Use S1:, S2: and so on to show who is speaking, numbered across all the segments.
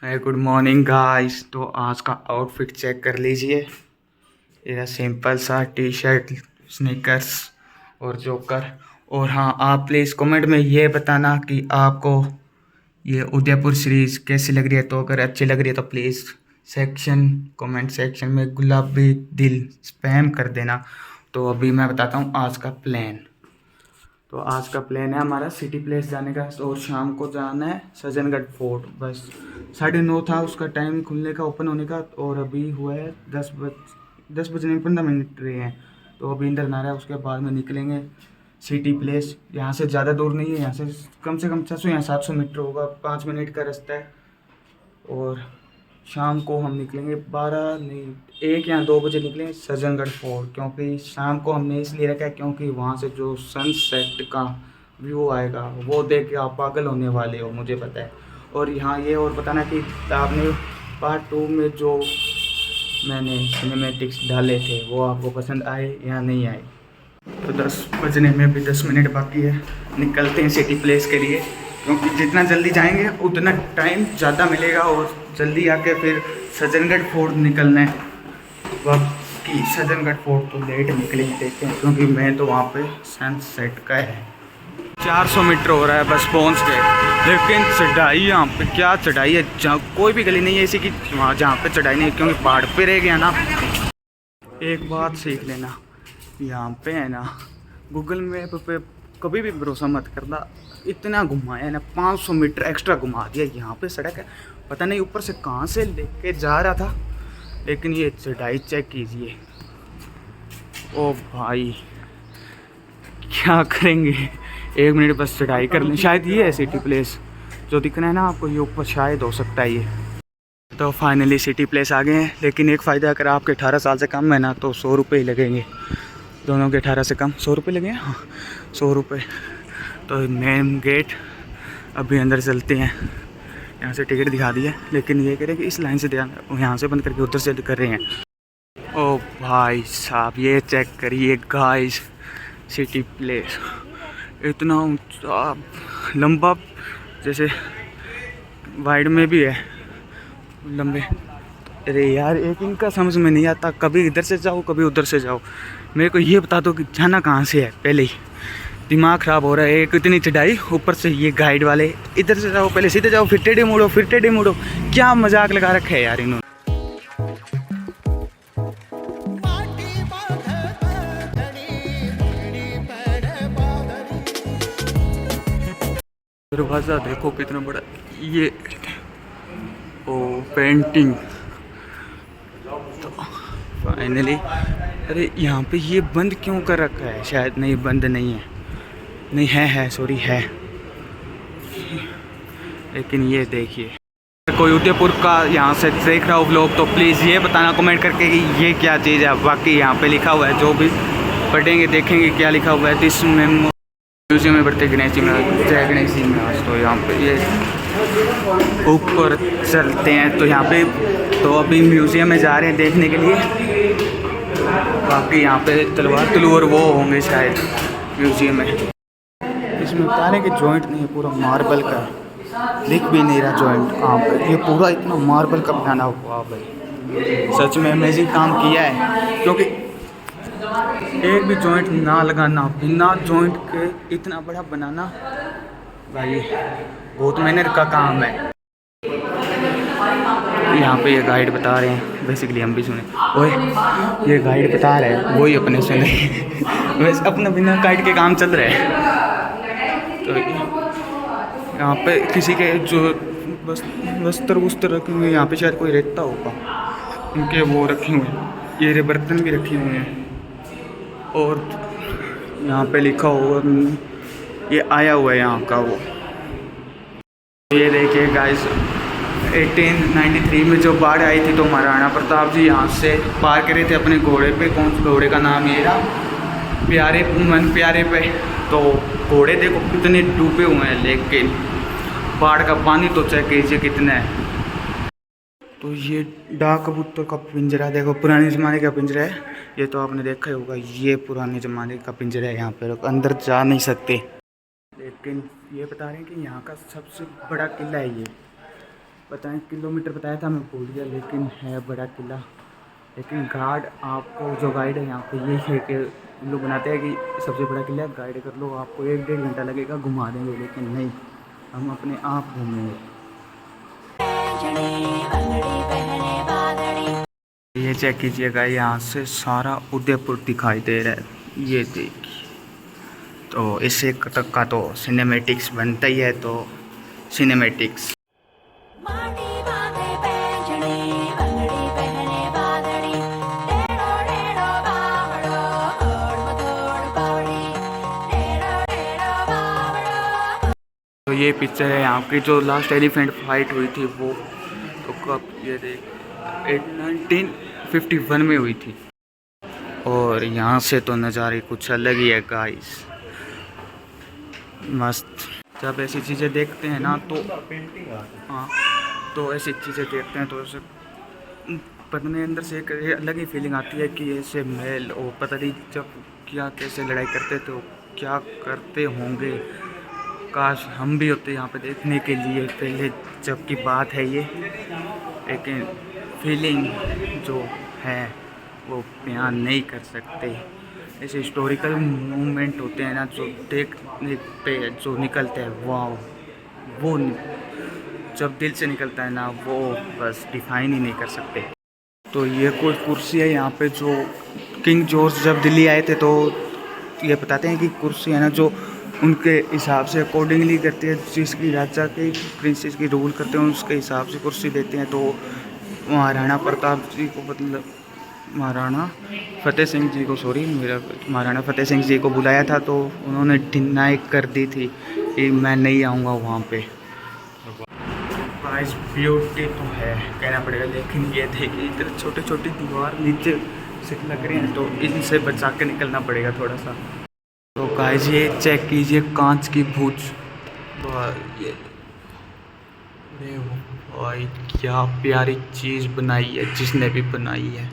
S1: Good morning guys. तो आज का आउटफिट चेक कर लीजिए। ये सिंपल सा टी शर्ट, स्नीकर्स और जोकर। और हाँ, आप प्लीज़ कमेंट में ये बताना कि आपको ये उदयपुर सीरीज़ कैसी लग रही है। तो अगर अच्छी लग रही है तो प्लीज़ कमेंट सेक्शन में गुलाबी दिल स्पैम कर देना। तो अभी मैं बताता हूँ आज का प्लान। तो आज का प्लान है हमारा सिटी प्लेस जाने का, और शाम को जाना है सज्जनगढ़ फोर्ट। बस 9:30 था उसका टाइम खुलने का, ओपन होने का, और अभी हुआ है 10 बजने 15 मिनट रहे हैं। तो अभी इंदर नारा है, उसके बाद में निकलेंगे सिटी प्लेस। यहाँ से ज़्यादा दूर नहीं है, यहाँ से कम 600 या 700 मीटर होगा, 5 मिनट का रास्ता है। और शाम को हम निकलेंगे 12 नहीं 1 या 2 बजे निकलेंगे सज्जनगढ़ फोर्ट। क्योंकि शाम को हमने इसलिए रखा है क्योंकि वहाँ से जो सनसेट का व्यू आएगा वो देख के आप पागल होने वाले हो, मुझे पता है। और यहाँ ये और बताना कि आपने पार्ट 2 में जो मैंने सिनेमेटिक्स डाले थे वो आपको पसंद आए या नहीं आए। तो 10 बजने में भी 10 मिनट बाकी है, निकलते हैं सिटी प्लेस के लिए। क्योंकि जितना जल्दी जाएंगे उतना टाइम ज़्यादा मिलेगा, और जल्दी आके फिर सज्जनगढ़ फोर्ट निकलना है। बाकी सज्जनगढ़ फोर्ट तो लेट निकलेंगे, देखते हैं, क्योंकि मैं तो वहाँ पे सनसेट का है। 400 मीटर हो रहा है, बस पहुँच गए। लेकिन चढ़ाई यहाँ पे क्या चढ़ाई है, जहाँ कोई भी गली नहीं है ऐसी कि वहाँ जहाँ पे चढ़ाई नहीं है, क्योंकि पहाड़ पे रह गया ना। एक बात सीख लेना, यहाँ पे है ना, गूगल मैप पे कभी भी भरोसा मत करना। इतना घुमाया ना, 500 मीटर एक्स्ट्रा घुमा दिया। यहाँ पे सड़क है, पता नहीं ऊपर से कहाँ से लेके जा रहा था। लेकिन ये चढ़ाई चेक कीजिए, ओ भाई क्या करेंगे। 1 मिनट बस चढ़ाई कर लें। शायद ये है सिटी प्लेस जो दिख रहा है ना आपको, ये ऊपर शायद हो सकता है ये। तो फाइनली सिटी प्लेस आ गए हैं। लेकिन एक फ़ायदा, अगर आपके 18 साल से कम है ना तो 100 रुपये ही लगेंगे। दोनों के 18 से कम 100 रुपये लगे हैं, हाँ 100 रुपये। तो मेन गेट, अभी अंदर चलते हैं। यहाँ से टिकट दिखा दिया, लेकिन ये कह रहे हैं कि इस लाइन से यहाँ से बंद करके उधर से कर रहे हैं। ओ भाई साहब, ये चेक करिए गाइस, सिटी प्लेस इतना ऊंचा लंबा, जैसे वाइड में भी है लंबे। अरे यार, एक इनका समझ में नहीं आता, कभी इधर से जाओ कभी उधर से जाओ। मेरे को ये बता दो कि जाना कहाँ से है, पहले ही दिमाग ख़राब हो रहा है। एक इतनी चढ़ाई, ऊपर से ये गाइड वाले, इधर से जाओ पहले सीधे जाओ, फिर टेढ़े मुड़ो, फिर टेढ़े मुड़ो। क्या मजाक लगा रखा है यार इन्होंने। दरवाज़ा देखो कितना बड़ा, ये ओ पेंटिंग। तो फाइनली, अरे यहाँ पे ये बंद क्यों कर रखा है, शायद नहीं बंद नहीं है, नहीं है सॉरी है। लेकिन ये देखिए, कोई उदयपुर का यहाँ से देख रहा हो व्लॉग तो प्लीज़ ये बताना कमेंट करके कि ये क्या चीज़ है। बाकी यहाँ पे लिखा हुआ है, जो भी पढ़ेंगे देखेंगे क्या लिखा हुआ है। दिस म्यूजियम में बढ़ते गणेश जी में, जय गणेश जी में। आज तो यहाँ पे ये ऊपर चलते हैं, तो यहाँ पे तो अभी म्यूजियम में जा रहे हैं देखने के लिए। बाकी यहाँ पे तलवार तलूर वो होंगे शायद म्यूजियम में। इसमें तारे के जॉइंट नहीं है, पूरा मार्बल का है, दिख भी नहीं रहा जॉइंट कहाँ पे। ये पूरा इतना मार्बल का बनाना हुआ भाई, सच में अमेजिंग काम किया है। क्योंकि एक भी जॉइंट ना लगाना, बिना जॉइंट के इतना बड़ा बनाना भाई बहुत मेहनत का काम है। यहाँ पे ये गाइड बता रहे हैं, बेसिकली हम भी सुने। ओए, ये गाइड बता रहे हैं वही अपने सुने। वैसे अपना बिना गाइड के काम चल रहा है। तो यहाँ पे किसी के जो वस्त्र रखे हुए हैं, यहाँ पे शायद कोई रहता होगा, उनके वो रखे हुए हैं। ये बर्तन भी रखे हुए हैं, और यहाँ पे लिखा होगा, ये आया हुआ है यहाँ का वो। ये देखिए गाइस, 1893 में जो बाढ़ आई थी तो महाराणा प्रताप जी यहाँ से पार करे थे अपने घोड़े पे। कौन से घोड़े का नाम ये रहा, प्यारे मन प्यारे पे। तो घोड़े देखो कितने डूबे हुए हैं, लेकिन बाढ़ का पानी तो चेक कीजिए कितना है। तो ये डाक कबूतर का पिंजरा देखो, पुराने ज़माने का पिंजरा है। ये तो आपने देखा ही होगा, ये पुराने ज़माने का पिंजरा है। यहाँ पे लोग अंदर जा नहीं सकते, लेकिन ये बता रहे हैं कि यहाँ का सबसे बड़ा किला है ये। पता नहीं किलोमीटर बताया था, मैं भूल गया, लेकिन है बड़ा किला। लेकिन गार्ड आपको जो गाइड है यहाँ पे यही है कि उन लोग बनाते हैं कि सबसे बड़ा किला गाइड कर लो, आपको 1-1.5 घंटा लगेगा, घुमा देंगे। लेकिन नहीं, हम अपने आप घूमेंगे। ये चेक कीजिएगा, यहाँ से सारा उदयपुर दिखाई दे रहा है, ये देखिए। तो इससे तक का तो सिनेमेटिक्स बनता ही है, तो सिनेमेटिक्स। तो ये पिक्चर है यहाँ की, जो लास्ट एलिफेंट फाइट हुई थी वो तो कब, ये देख 1951 में हुई थी। और यहाँ से तो नज़ारे कुछ अलग ही है गाइस, मस्त। जब ऐसी चीज़ें देखते हैं ना तो हाँ, तो ऐसी चीज़ें देखते हैं तो ऐसे पता नहीं अंदर से एक अलग ही फीलिंग आती है कि ऐसे महल, और पता नहीं जब क्या कैसे लड़ाई करते तो क्या करते होंगे, काश हम भी होते यहाँ पे देखने के लिए। पहले जब की बात है ये, लेकिन फीलिंग जो है वो बयान नहीं कर सकते। ऐसे हिस्टोरिकल मूवमेंट होते हैं ना जो देखने पे जो निकलते हैं, वाह, वो जब दिल से निकलता है ना, वो बस डिफाइन ही नहीं कर सकते। तो ये कोई कुर्सी है यहाँ पे, जो किंग जॉर्ज जब दिल्ली आए थे तो ये बताते हैं कि कुर्सी है ना जो उनके हिसाब से अकॉर्डिंगली करते हैं, जिसकी राजा के प्रिंसेस की रूल करते हैं उसके हिसाब से कुर्सी देते हैं। तो महाराणा प्रताप जी को, मतलब महाराणा फतेह सिंह जी को, सॉरी मेरा, महाराणा फतेह सिंह जी को बुलाया था तो उन्होंने डिनाई कर दी थी कि मैं नहीं आऊँगा वहाँ पे। गाइस ब्यूटी तो है कहना पड़ेगा, लेकिन ये देखिए इतने छोटे छोटे दीवार नीचे से लग रहे हैं, तो इनसे बचा के निकलना पड़ेगा थोड़ा सा। तो गाइस ये चेक कीजिए, कांच की भूज, ये भाई क्या प्यारी चीज़ बनाई है जिसने भी बनाई है।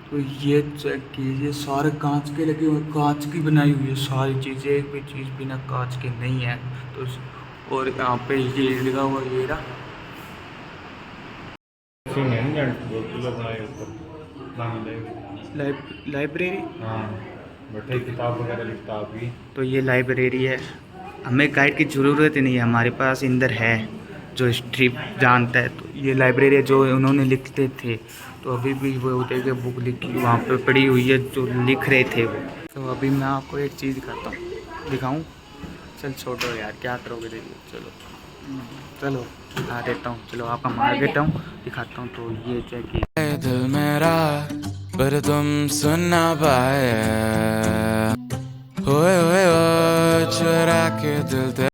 S1: तो ये चेक कीजिए, सारे कांच के लगे हुए, कांच की बनाई हुई है सारी चीज़ें, एक भी चीज़ बिना कांच के नहीं है। तो और यहाँ पे ये लगा हुआ, ये रहा लाइब्रेरी,
S2: किताब वगैरह लिखता आपकी।
S1: तो ये लाइब्रेरी है, हमें गाइड की ज़रूरत ही नहीं है, हमारे पास इंदर है जो हिस्ट्री जानता है। तो ये लाइब्रेरी जो उन्होंने लिखते थे, तो अभी भी वो होते हैं कि बुक लिखी वहाँ पे पड़ी हुई है जो लिख रहे थे वो। तो अभी मैं आपको एक चीज़ दिखाता हूँ, दिखाऊँ? चल छोड़ो यार, क्या करोगे, देखिए चलो दिखा देता हूँ, चलो आपका मार देता हूँ, दिखाता हूँ। तो ये चाहिए
S3: दिल मेरा पर तुम सुन ना पाए, होए चुरा के दिल ते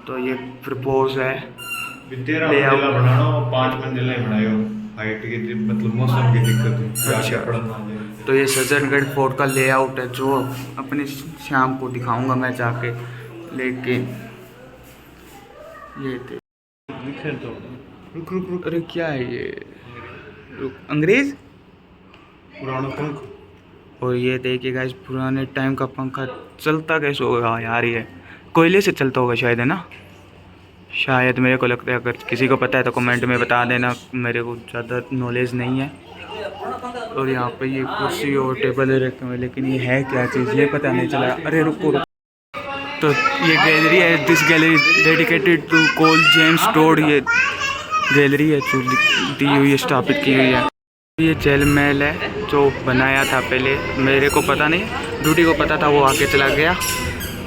S1: तो ये प्रपोज है,
S2: 13 मंजिला बनाना और 5 मंजिला ही बनायो, हाइट की मतलब मौसम की दिक्कत है।
S1: अच्छा, तो ये सज्जनगढ़ फोर्ट का लेआउट है जो अपने शाम को दिखाऊंगा मैं जाके। लेकिन ये
S2: तो रुक
S1: अरे क्या है ये, अंग्रेज,
S2: पुराना पंख।
S1: और ये देखिएगा इस पुराने टाइम का पंखा चलता कैसे होगा यार, ये कोयले से चलता होगा शायद, है ना, शायद मेरे को लगता है। अगर किसी को पता है तो कमेंट में बता देना, मेरे को ज़्यादा नॉलेज नहीं है। और यहाँ पे ये कुर्सी और टेबल रखे हुए, लेकिन ये है क्या चीज़ ये पता नहीं चला। अरे रुको। तो ये गैलरी है, this gallery dedicated to Col James Tod, ये गैलरी है जो दी हुई है, स्थापित की हुई है। ये जल महल है जो बनाया था पहले, मेरे को पता नहीं, ड्यूटी को पता था, वो आके चला गया।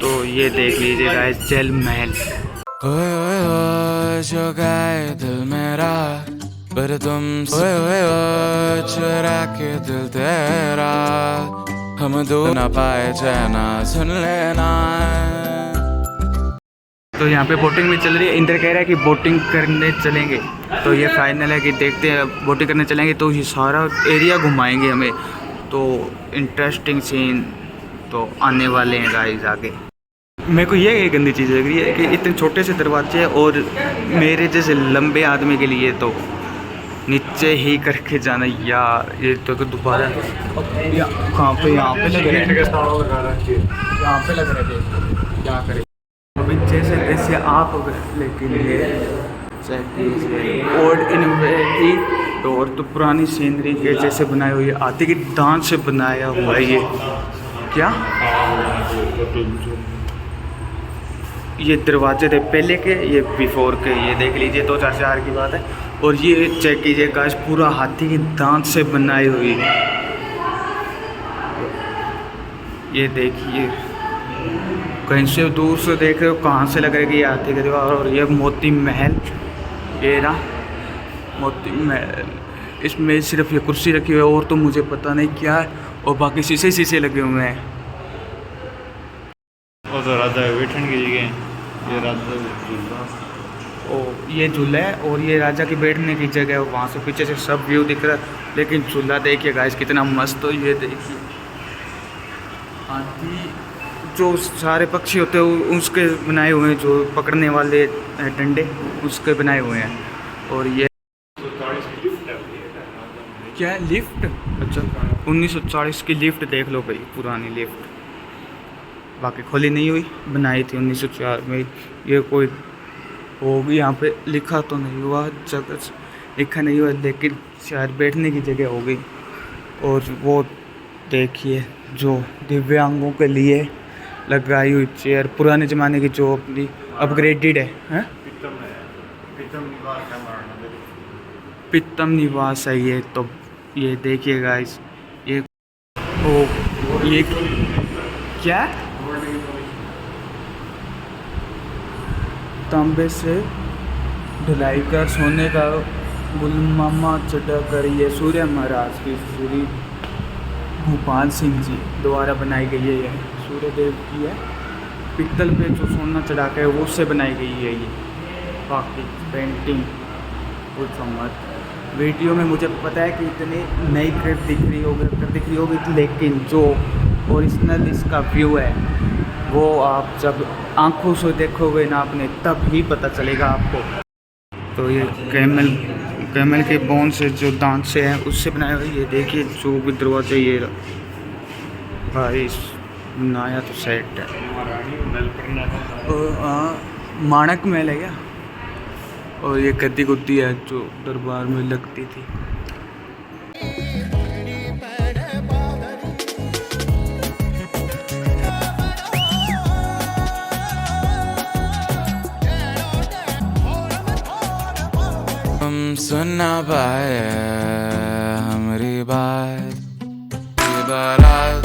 S1: तो ये देख लीजिएगा इस जल महल।
S3: ओए जो गाए दिल मेरा पर तुम चुरा के दिल तेरा, हम दो ना पाए चैना सुन लेना।
S1: तो यहाँ पे बोटिंग भी चल रही है, इंद्र कह रहा है कि बोटिंग करने चलेंगे। तो ये फाइनल है कि देखते हैं, बोटिंग करने चलेंगे तो ये सारा एरिया घुमाएंगे हमें। तो इंटरेस्टिंग सीन तो आने वाले हैं गाइस आगे। मेरे को ये गंदी चीज़ लग रही है कि इतने छोटे से दरवाजे हैं, और मेरे जैसे लंबे आदमी के लिए तो नीचे ही करके जाना यार। ये तो दोबारा कहाँ पे, यहाँ पे लग रहे थे, यहाँ पे लग रहे थे, क्या करें। जैसे तैसे आप हो गए, लेकिन ये चेक कीजिए ओल्ड इनोवेटिव डोर, तो पुरानी सीनरी के जैसे बनाई हुई है, हाथी के दांत से बनाया हुआ है ये। क्या ये दरवाजे थे पहले के, ये बिफोर के, ये देख लीजिए 2004 की बात है। और ये चेक कीजिए गाइस, पूरा हाथी के दांत से बनाई हुई, ये देखिए कहीं से दूर से देख रहे हो कहाँ से लग रहा है कि ये हाथी का दीवार। और ये मोती महल, ये ना मोती महल, इसमें सिर्फ ये कुर्सी रखी हुई है और तो मुझे पता नहीं क्या है, और बाकी शीशे शीशे लगे हुए हैं।
S2: और तो राजा बैठने की जगह, ये राजा झूला,
S1: ओ ये झूला है और ये राजा की बैठने की जगह है। वहाँ से पीछे से सब व्यू दिख रहा है, लेकिन झूला देखिए गाइस कितना मस्त हो। ये देखिए हाथी, जो सारे पक्षी होते हैं उसके बनाए हुए हैं, जो पकड़ने वाले डंडे उसके बनाए हुए हैं। और ये क्या है, लिफ्ट? अच्छा 1940 की लिफ्ट देख लो भाई, पुरानी लिफ्ट, बाकी खोली नहीं हुई, बनाई थी 1904 में। ये कोई होगी, यहाँ पे लिखा तो नहीं हुआ, जगह लिखा नहीं हुआ, लेकिन शायद बैठने की जगह होगी। और वो देखिए जो दिव्यांगों के लिए लगाई हुई चेयर, पुराने ज़माने की, जो अपनी अपग्रेडेड है, हैं? पित्तम निवास है ये। तो ये देखिए गाइस, ये ओ ये क्या, तांबे से ढलाई कर सोने का गुलमामा चढ़ा कर, ये सूर्य महाराज की, श्री भूपाल सिंह जी द्वारा बनाई गई है। ये सूर्य देव की है, पित्तल पे जो सोना चढ़ा के वो उससे बनाई गई है ये। बाकी पेंटिंग कुछ मत, वीडियो में मुझे पता है कि इतनी नई कर दिख रही होगी, लेकिन जो ओरिजिनल इसका व्यू है वो आप जब आंखों से देखोगे ना अपने, तब ही पता चलेगा आपको। तो ये कैमल के बोन से, जो दांत से है उससे बनाया हुआ। ये देखिए जो भी दरवाजा, ये भाई बनाया तो सेट है। माणक महल है क्या? और ये गद्दी गुद्दी है जो दरबार में लगती थी।
S3: हम सुन ना पाए हमारी बात, ये बारात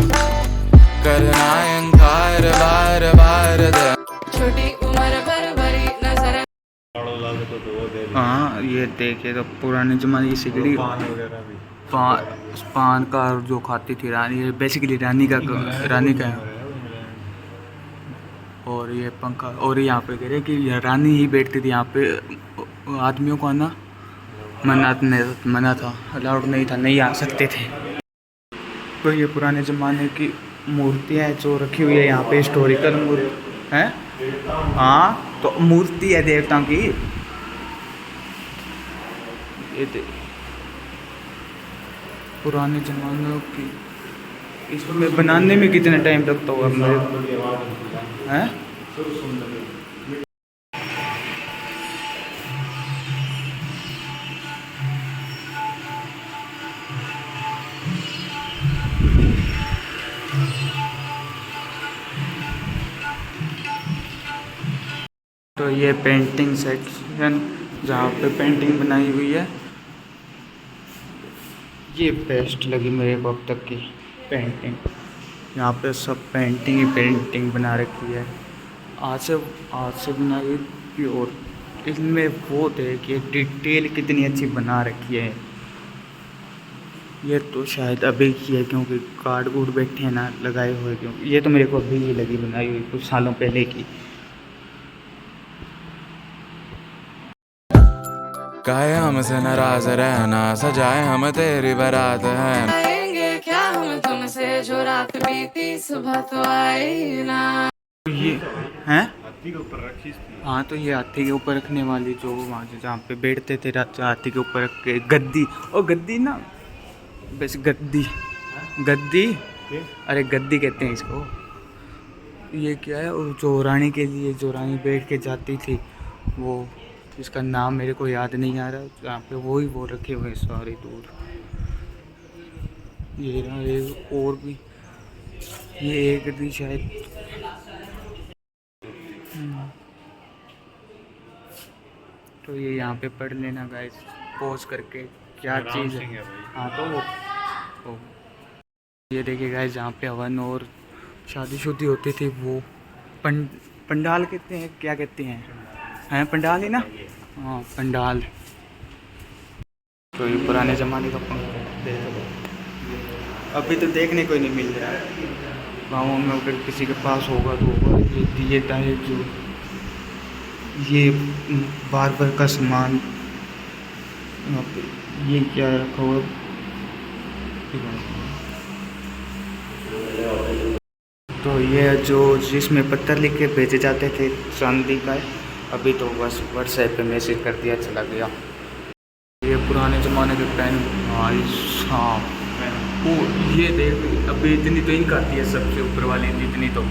S3: करना इनकार बार बार दे। छोटी उम्र पर बड़ी नजर,
S1: हाँ ये देखिए, तो पुराने ज़माने की सिगड़ी,
S2: पान वगैरह भी,
S1: पान का जो खाती थी रानी, बेसिकली रानी का है। और ये पंखा, और यहाँ पे कह रहे कि रानी ही बैठती थी यहाँ पे, आदमियों को आना मना था, अलाउड नहीं था, नहीं आ सकते थे। तो ये पुराने ज़माने की मूर्तियाँ जो रखी हुई है यहाँ पे, हिस्टोरिकल मूर्ति है। हाँ तो मूर्ति है देवताओं की, ये पुराने ज़माने की। इसमें बनाने में कितना टाइम लगता होगा मेरे, हैं? तो ये पेंटिंग सेक्शन, जहाँ पे पेंटिंग बनाई हुई है, ये बेस्ट लगी मेरे को अब तक की पेंटिंग। यहाँ पे सब पेंटिंग ही पेंटिंग बना रखी है, आज से बनाई हुई। और इनमें वो देखिए डिटेल कितनी अच्छी बना रखी है। ये तो शायद अभी की है, क्योंकि कार्ड वूड बैठे हैं ना लगाए हुए, क्योंकि ये तो मेरे को अभी ही लगी बनाई हुई, कुछ सालों पहले की।
S3: काहे हमसे नाराज रहना, सजाए हम तेरी बारात है। आएंगे क्या हम तुमसे, जो रात बीती सुबह तो आई ना।
S1: ये हैं
S2: हाथी के ऊपर रखी थी।
S1: हाँ, तो ये हाथी के ऊपर रखने वाली, जो वहाँ जहाँ पे बैठते थे हाथी के ऊपर रख के, गद्दी। और गद्दी ना, बस गद्दी, अरे गद्दी कहते हैं इसको। ये क्या है, वो जो रानी के लिए जो रानी बैठ के जाती थी, वो इसका नाम मेरे को याद नहीं आ रहा, यहाँ पे वो रखे हुए हैं सारे दूर। ये रहा एक और भी, ये एक भी शायद। तो ये यहाँ पे पढ़ लेना गाइस पॉज करके क्या चीज़ है। हाँ तो वो ये देखिए गाइस, जहाँ पे हवन और शादी होती थी वो पंडाल कहते हैं, क्या कहते हैं पंडाल ही ना। हाँ पंडाल। तो ये पुराने ज़माने का अभी तो देखने को ही नहीं मिल रहा है गाँवों में। अगर किसी के पास होगा तो होगा। ये दिए ताए जो ये बार का सामान यहाँ पे, ये क्या रखा हुआ। तो ये जो जिसमें पत्थर लिख के भेजे जाते थे चांदी का है, अभी तो बस व्हाट्सएप पे मैसेज कर दिया चला गया। ये पुराने ज़माने के पेन भाई साहब। वो ये देख, अभी इतनी तो इनका आती है सबसे ऊपर वाली, इतनी तो।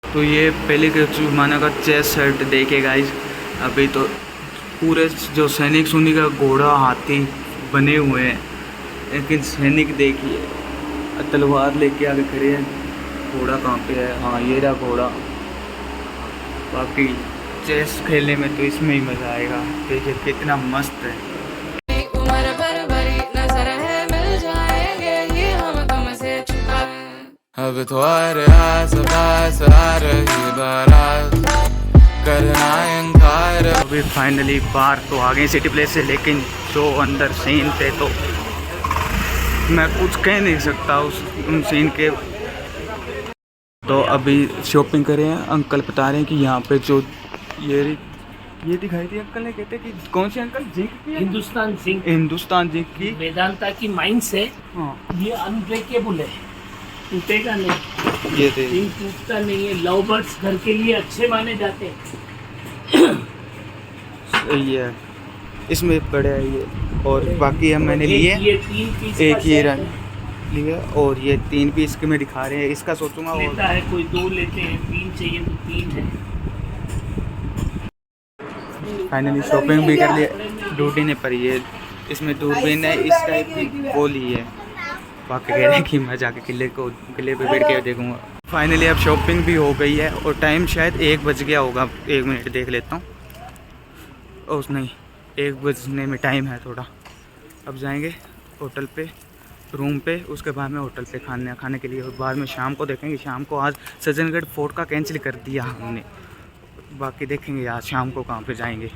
S1: तो ये पहले के ज़माने का चेस्ट सेट देखे गाइस। अभी तो पूरे जो सैनिक सुनी का घोड़ा हाथी बने हुए हैं, लेकिन सैनिक देखिए तलवार लेके आगे खड़े हैं। घोड़ा कहाँ पे है? हाँ ये रहा घोड़ा। बाकी चेस खेलने में तो इसमें ही मज़ा आएगा। देखिए कितना मस्त है।
S3: अब तो आ रही बारात, करना इनकार।
S1: अभी फाइनली बाहर तो आ गए सिटी प्लेस से, लेकिन जो अंदर सीन थे तो मैं कुछ कह नहीं सकता उन सीन के। तो अभी शॉपिंग करें। अंकल बता रहे हैं कि यहाँ पे जो ये दिखाई थी, अंकल ने कहते कि कौन से अंकल जिंक की? हिंदुस्तान जिंक की
S4: वेदांता की माइंस है।
S1: हाँ
S4: ये अनब्रेकेबल है, टूटेगा नहीं।
S1: ये थे
S4: जिंक टूटता नहीं है। लव बर्ड्स घर के लिए अच्छे माने जाते हैं।
S1: सही है, इसमें पड़े है ये। और बाकी हम मैंने लिए
S4: ये 3 पीस
S1: एक ये रन लिया, और ये 3 पीस के में दिखा रहे हैं। इसका सोचूंगा
S4: लेता है कोई 2 लेते हैं, 3 चाहिए तो 3 है।
S1: फाइनली शॉपिंग भी कर लिया। ड्यूटी ने पर ये इसमें दूरबीन है इस टाइप की वो ली है। बाकी कह रहे हैं कि मैं जाके किले पे बैठ के देखूंगा। फाइनली अब शॉपिंग भी हो गई है और टाइम शायद 1 बज गया होगा। 1 मिनट देख लेता हूँ। उस नहीं 1 बजने में टाइम है थोड़ा। अब जाएंगे होटल पे, रूम पे, उसके बाद में होटल पे खाने के लिए। और बाद में शाम को देखेंगे। शाम को आज सज्जनगढ़ फोर्ट का कैंसिल कर दिया हमने। बाकी देखेंगे आज शाम को कहाँ पे जाएंगे।